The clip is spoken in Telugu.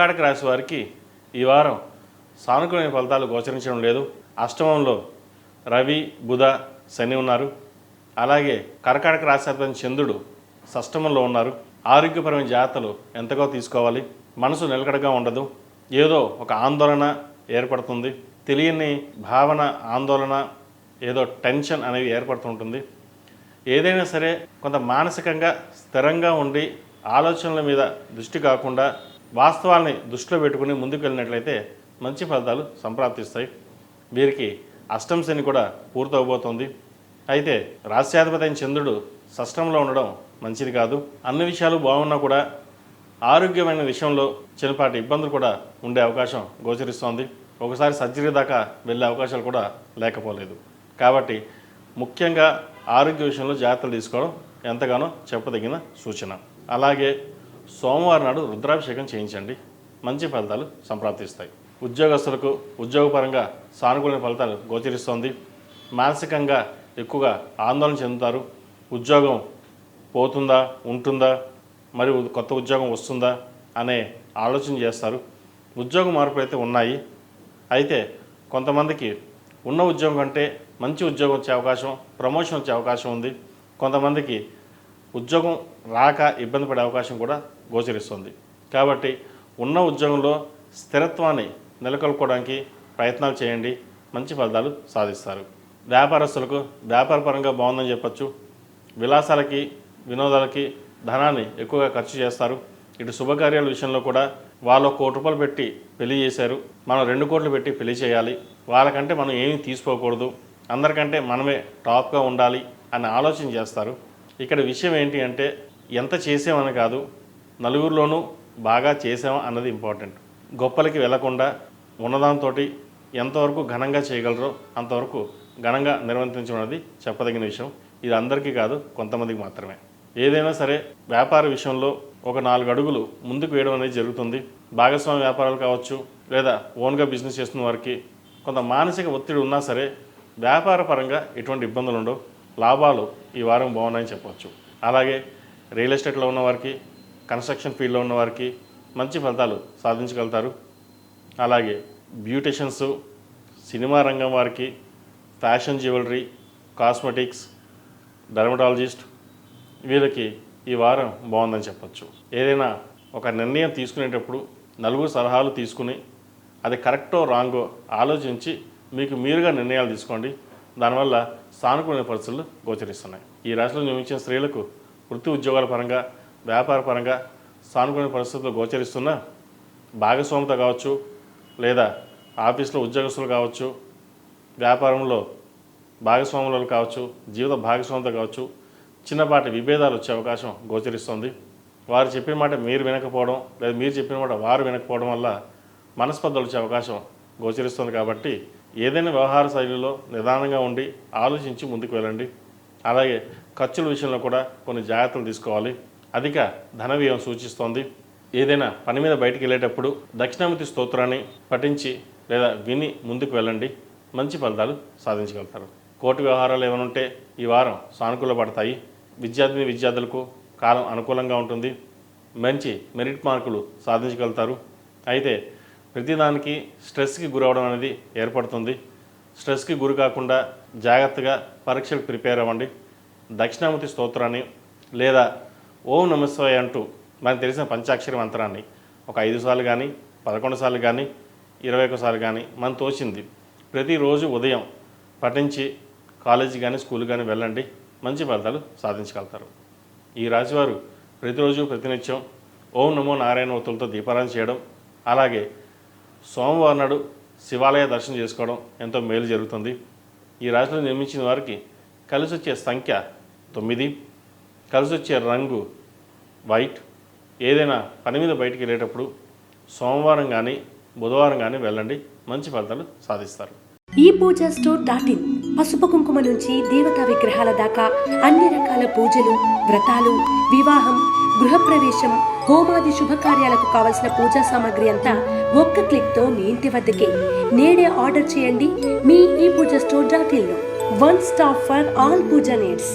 కర్కాటక రాశి వారికి ఈ వారం సానుకూలమైన ఫలితాలు గోచరించడం లేదు. అష్టమంలో రవి, బుధ, శని ఉన్నారు. అలాగే కర్కాటక రాశి చంద్రుడు షష్టమంలో ఉన్నారు. ఆరోగ్యపరమైన జాగ్రత్తలు ఎంతగా తీసుకోవాలి. మనసు నిలకడగా ఉండదు. ఏదో ఒక ఆందోళన ఏర్పడుతుంది. తెలియని భావన, ఆందోళన, ఏదో టెన్షన్ అనేవి ఏర్పడుతుంటుంది. ఏదైనా సరే కొంత మానసికంగా స్థిరంగా ఉండి ఆలోచనల మీద దృష్టి కాకుండా వాస్తవాల్ని దృష్టిలో పెట్టుకుని ముందుకు వెళ్ళినట్లయితే మంచి ఫలితాలు సంప్రాప్తిస్తాయి. వీరికి అష్టమ శని కూడా పూర్తవబోతోంది. అయితే రాశ్యాధిపతి అయిన చంద్రుడు షష్టంలో ఉండడం మంచిది కాదు. అన్ని విషయాలు బాగున్నా కూడా ఆరోగ్యమైన విషయంలో చిన్నపాటి ఇబ్బందులు కూడా ఉండే అవకాశం గోచరిస్తోంది. ఒకసారి సర్జరీ దాకా వెళ్ళే అవకాశాలు కూడా లేకపోలేదు. కాబట్టి ముఖ్యంగా ఆరోగ్య విషయంలో జాగ్రత్తలు తీసుకోవడం ఎంతగానో చెప్పదగిన సూచన. అలాగే సోమవారం నాడు రుద్రాభిషేకం చేయించండి. మంచి ఫలితాలు సంప్రాప్తిస్తాయి. ఉద్యోగస్తులకు ఉద్యోగపరంగా సానుకూల ఫలితాలు గోచరిస్తోంది. మానసికంగా ఎక్కువగా ఆందోళన చెందుతారు. ఉద్యోగం పోతుందా, ఉంటుందా, మరియు కొత్త ఉద్యోగం వస్తుందా అనే ఆలోచన చేస్తారు. ఉద్యోగ మార్పులు అయితే ఉన్నాయి. అయితే కొంతమందికి ఉన్న ఉద్యోగం కంటే మంచి ఉద్యోగం వచ్చే అవకాశం, ప్రమోషన్ వచ్చే అవకాశం ఉంది. కొంతమందికి ఉద్యోగం రాక ఇబ్బంది పడే అవకాశం కూడా గోచరిస్తుంది. కాబట్టి ఉన్న ఉద్యోగంలో స్థిరత్వాన్ని నెలకొల్పుకోవడానికి ప్రయత్నాలు చేయండి. మంచి ఫలితాలు సాధిస్తారు. వ్యాపారస్తులకు వ్యాపారపరంగా బాగుందని చెప్పచ్చు. విలాసాలకి, వినోదాలకి ధనాన్ని ఎక్కువగా ఖర్చు చేస్తారు. ఇటు శుభకార్యాల విషయంలో కూడా వాళ్ళు 1 కోటి రూపాయలు పెట్టి పెళ్లి చేశారు, మనం 2 కోట్లు పెట్టి పెళ్లి చేయాలి, వాళ్ళకంటే మనం ఏమీ తీసుకోకూడదు, అందరికంటే మనమే టాప్గా ఉండాలి అని ఆలోచన చేస్తారు. ఇక్కడ విషయం ఏంటి అంటే ఎంత చేసామని కాదు, నలుగురిలోనూ బాగా చేసామా అన్నది ఇంపార్టెంట్. గొప్పలకి వెళ్లకుండా ఉన్నదాంతో ఎంతవరకు ఘనంగా చేయగలరో అంతవరకు ఘనంగా నిర్వర్తించడం అనేది చెప్పదగిన విషయం. ఇది అందరికీ కాదు, కొంతమందికి మాత్రమే. ఏదైనా సరే వ్యాపార విషయంలో ఒక 4 అడుగులు ముందుకు వేయడం అనేది జరుగుతుంది. భాగస్వామ్య వ్యాపారాలు కావచ్చు, లేదా ఓన్గా బిజినెస్ చేస్తున్న వారికి కొంత మానసిక ఒత్తిడి ఉన్నా సరే వ్యాపార పరంగా ఎటువంటి ఇబ్బందులు ఉండవు. లాభాలు ఈ వారం బాగున్నాయని చెప్పవచ్చు. అలాగే రియల్ ఎస్టేట్లో ఉన్నవారికి, కన్స్ట్రక్షన్ ఫీల్డ్లో ఉన్నవారికి మంచి ఫలితాలు సాధించగలుగుతారు. అలాగే బ్యూటిషియన్స్, సినిమా రంగం వారికి, ఫ్యాషన్ జ్యువెలరీ, కాస్మెటిక్స్, డర్మటాలజిస్ట్ వీళ్ళకి ఈ వారం బాగుందని చెప్పచ్చు. ఏదైనా ఒక నిర్ణయం తీసుకునేటప్పుడు నలుగురు సలహాలు తీసుకుని అది కరెక్టో రాంగో ఆలోచించి మీకు మీరుగా నిర్ణయాలు తీసుకోండి. దానివల్ల సానుకూల పరిస్థితులు గోచరిస్తున్నాయి. ఈ రాశిలో జన్మించిన స్త్రీలకు వృత్తి ఉద్యోగాల పరంగా, వ్యాపార పరంగా సానుకూల పరిస్థితులు గోచరిస్తున్న భాగస్వామిత కావచ్చు, లేదా ఆఫీస్లో ఉద్యోగస్తులు కావచ్చు, వ్యాపారంలో భాగస్వాములు కావచ్చు, జీవిత భాగస్వామిత కావచ్చు, చిన్నపాటి విభేదాలు వచ్చే అవకాశం గోచరిస్తుంది. వారు చెప్పిన మాట మీరు వినకపోవడం, లేదా మీరు చెప్పిన మాట వారు వినకపోవడం వల్ల మనస్పర్ధలు వచ్చే అవకాశం గోచరిస్తుంది. కాబట్టి ఏదైనా వ్యవహార శైలిలో నిదానంగా ఉండి ఆలోచించి ముందుకు వెళ్ళండి. అలాగే ఖర్చుల విషయంలో కూడా కొన్ని జాగ్రత్తలు తీసుకోవాలి. అధిక ధన వ్యయం సూచిస్తోంది. ఏదైనా పని మీద బయటికి వెళ్ళేటప్పుడు దక్షిణామూర్తి స్తోత్రాన్ని పఠించి లేదా విని ముందుకు వెళ్ళండి. మంచి ఫలితాలు సాధించగలుగుతారు. కోర్టు వ్యవహారాలు ఏమైనా ఉంటే ఈ వారం సానుకూల పడతాయి. విద్యార్థులకు కాలం అనుకూలంగా ఉంటుంది. మంచి మెరిట్ మార్కులు సాధించగలుగుతారు. అయితే ప్రతిదానికి స్ట్రెస్కి గురవడం అనేది ఏర్పడుతుంది. స్ట్రెస్కి గురి కాకుండా జాగ్రత్తగా పరీక్షలకు ప్రిపేర్ అవ్వండి. దక్షిణామూర్తి స్తోత్రాన్ని లేదా ఓం నమఃశివాయ అంటూ మనకు తెలిసిన పంచాక్షరి మంత్రాన్ని ఒక 5 సార్లు కానీ, 11 సార్లు కానీ, 21 సార్లు కానీ మనం తోచింది ప్రతిరోజు ఉదయం పఠించి కాలేజీ కానీ, స్కూల్ కానీ వెళ్ళండి. మంచి ఫలితాలు సాధించగలుగుతారు. ఈ రాశివారు ప్రతిరోజు ప్రతినిత్యం ఓం నమో నారాయణ ఒత్తులతో దీపారాధన చేయడం, అలాగే సోమవారం నాడు శివాలయ దర్శనం చేసుకోవడం ఎంతో మేలు జరుగుతుంది. ఈ రాశిలో నిర్మించిన వారికి కలిసి వచ్చే సంఖ్య 9, కలిసి వచ్చే రంగు వైట్. ఏదైనా పని మీద బయటికి వెళ్ళేటప్పుడు సోమవారం కానీ, బుధవారం కానీ వెళ్ళండి. మంచి ఫలితాలు సాధిస్తారు. ePoojaStore.in పసుపు కుంకుమ నుంచి దేవతా విగ్రహాల దాకా అన్ని రకాల పూజలు, వ్రతాలు, వివాహం, గృహప్రవేశం, హోమాది శుభకార్యాలకు కావలసిన పూజా సామాగ్రి అంతా ఒక్క క్లిక్తో మీ ఇంటి వద్దకే. నేడే ఆర్డర్ చేయండి మీ ePoojaStore.in లో. One stop for all puja needs.